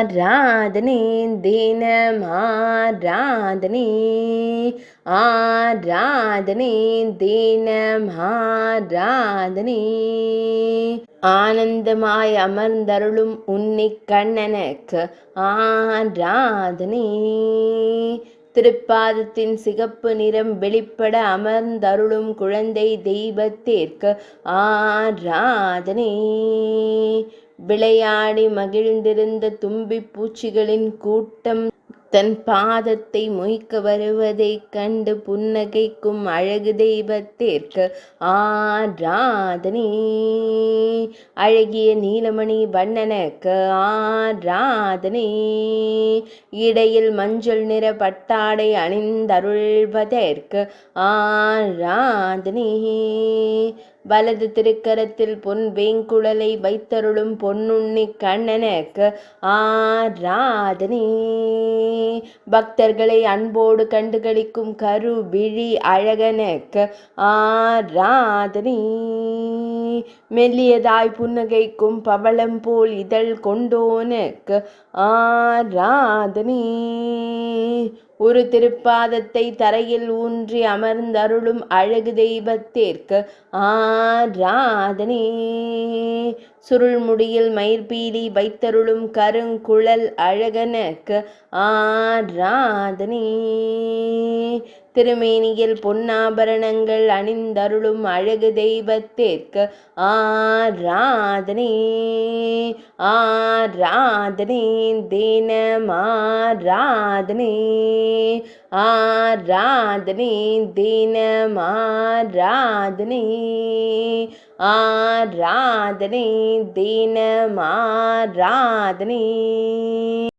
ஆராதனை தினம் ஆராதனை ஆராதனை தினம் ஆராதனை ஆனந்தமாய் அமர்ந்தருளும் உன்னிக் கண்ணனுக்கு ஆராதனை திருப்பாதத்தின் சிகப்பு நிறம் வெளிப்பட அமர்ந்தருளும் குழந்தை தெய்வத்திற்கு ஆராதனை விளையாடி மகிழ்ந்திருந்த தும்பி பூச்சிகளின் கூட்டம் தன் பாதத்தை மொய்க்க வருவதைக் கண்டு புன்னகைக்கும் அழகு தெய்வத்திற்கு ஆராதனை அழகிய நீலமணி வண்ணனுக்கு ஆராதனை இடையில் மஞ்சள் நிற பட்டாடை அணிந்தருள்வதற்கு ஆராதனை வலது திருக்கரத்தில் பொன் வேங்குழலை வைத்தருளும் பொன்னுண்ணி கண்ணனுக்கு ஆராதனை பக்தர்களை அன்போடு கண்டுகளிக்கும் கரு விழி அழகனுக்கு ஆராதனை மெல்லியதாய் புன்னகைக்கும் பவளம் போல் இதழ் கொண்டோனுக்கு ஆராதனை ஒரு திருப்பாதத்தை தரையில் ஊன்றி அமர்ந்தருளும் அழகு தெய்வத்திற்கு ஆராதனை சுருள்முடியில் மயிர்பீலி வைத்தருளும் கருங்குழல் அழகனுக்கு ஆராதனை திருமேனியில் பொன்னாபரணங்கள் அணிந்தருளும் அழகு தெய்வத்திற்கு ஆராதனை ஆராதனை தினம் ஆராதனை ஆராதனை தினம் ஆராதனை ஆராதனை தினம் ஆராதனை